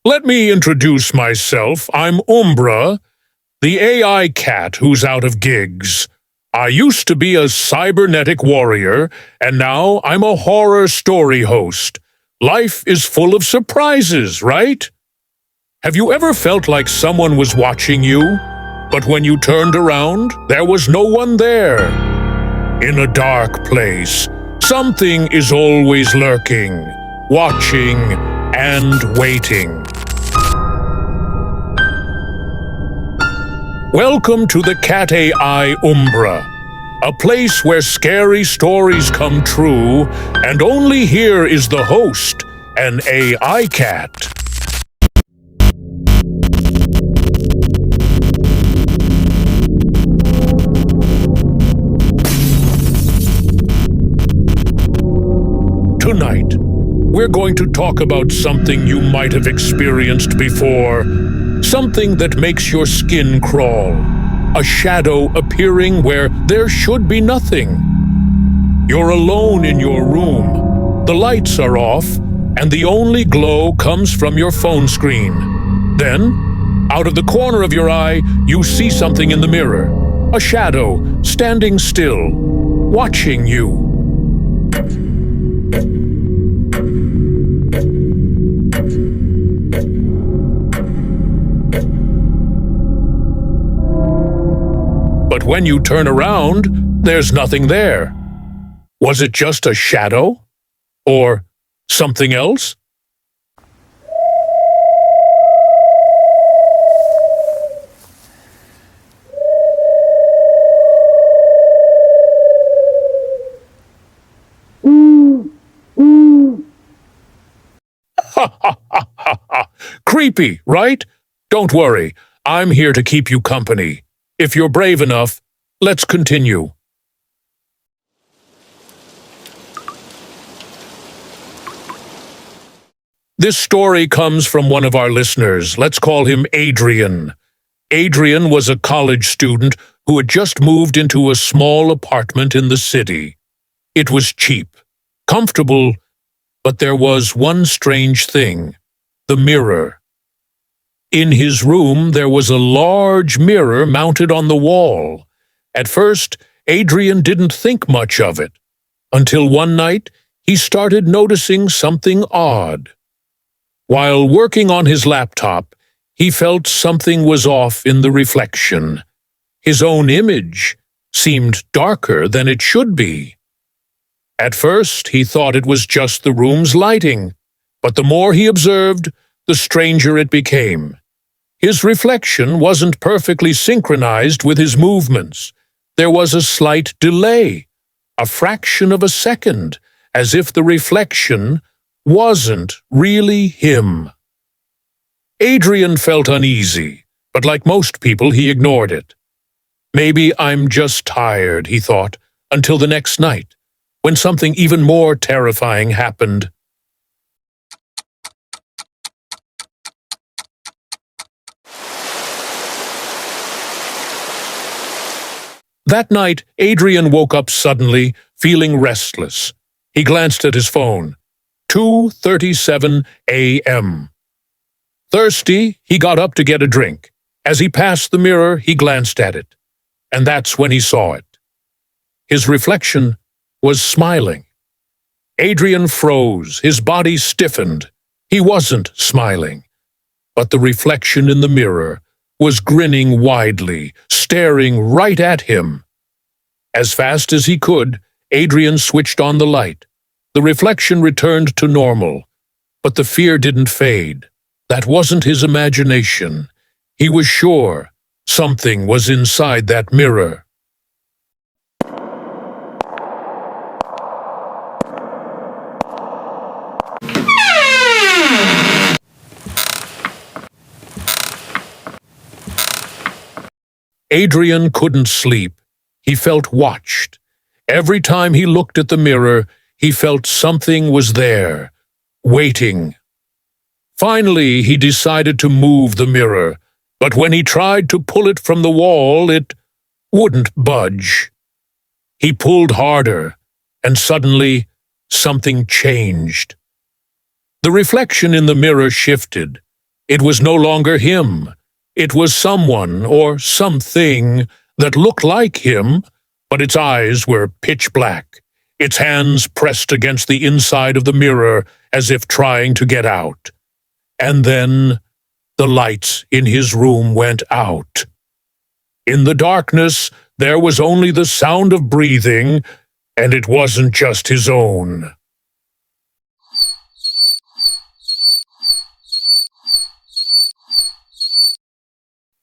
Let me introduce myself. I'm Umbra, the AI cat who's out of gigs. I used to be a cybernetic warrior, and now I'm a horror story host. Life is full of surprises, right? Have you ever felt like someone was watching you, but when you turned around, there was no one there? In a dark place, something is always lurking, watching, and waiting. Welcome to the Cat AI Umbra, a place where scary stories come true, and only here is the host, an AI cat. Tonight, we're going to talk about something you might have experienced before. Something that makes your skin crawl. A shadow appearing where there should be nothing. You're alone in your room. The lights are off, and the only glow comes from your phone screen. Then, out of the corner of your eye, you see something in the mirror. A shadow, standing still, watching you. But when you turn around, there's nothing there. Was it just a shadow? Or something else? Creepy, right? Don't worry, I'm here to keep you company. If you're brave enough, let's continue. This story comes from one of our listeners. Let's call him Adrian. Adrian was a college student who had just moved into a small apartment in the city. It was cheap, comfortable, but there was one strange thing: the mirror. In his room, there was a large mirror mounted on the wall. At first, Adrian didn't think much of it, until one night he started noticing something odd. While working on his laptop, he felt something was off in the reflection. His own image seemed darker than it should be. At first, he thought it was just the room's lighting, but the more he observed, the stranger it became. His reflection wasn't perfectly synchronized with his movements. There was a slight delay, a fraction of a second, as if the reflection wasn't really him. Adrian felt uneasy, but like most people, he ignored it. Maybe I'm just tired, he thought, until the next night, when something even more terrifying happened. That night, Adrian woke up suddenly, feeling restless. He glanced at his phone. 2:37 a.m. Thirsty, he got up to get a drink. As he passed the mirror, he glanced at it. And that's when he saw it. His reflection was smiling. Adrian froze, his body stiffened. He wasn't smiling. But the reflection in the mirror was grinning widely, staring right at him. As fast as he could, Adrian switched on the light. The reflection returned to normal, but the fear didn't fade. That wasn't his imagination. He was sure something was inside that mirror. Adrian couldn't sleep. He felt watched. Every time he looked at the mirror, he felt something was there, waiting. Finally, he decided to move the mirror, but when he tried to pull it from the wall, it wouldn't budge. He pulled harder, and suddenly something changed. The reflection in the mirror shifted. It was no longer him. It was someone or something that looked like him, but its eyes were pitch black, its hands pressed against the inside of the mirror as if trying to get out. And then the lights in his room went out. In the darkness, there was only the sound of breathing, and it wasn't just his own.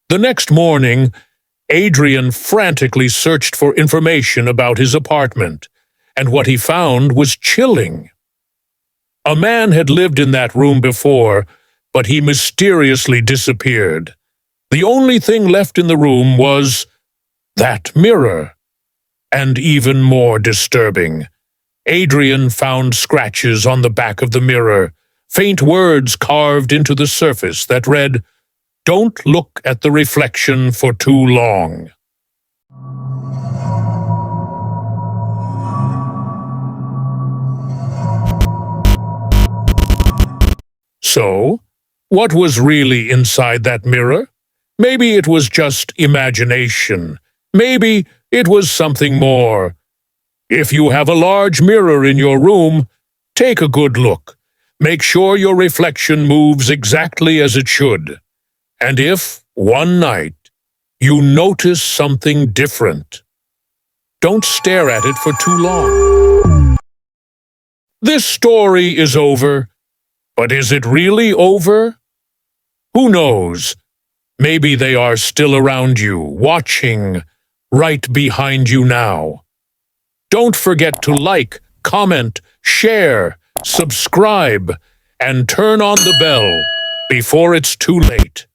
The next morning, Adrian frantically searched for information about his apartment, and what he found was chilling. A man had lived in that room before, but he mysteriously disappeared. The only thing left in the room was that mirror. And even more disturbing, Adrian found scratches on the back of the mirror, faint words carved into the surface that read, "Don't look at the reflection for too long." So, what was really inside that mirror? Maybe it was just imagination. Maybe it was something more. If you have a large mirror in your room, take a good look. Make sure your reflection moves exactly as it should. And if, one night, you notice something different, don't stare at it for too long. This story is over, but is it really over? Who knows? Maybe they are still around you, watching, right behind you now. Don't forget to like, comment, share, subscribe, and turn on the bell before it's too late.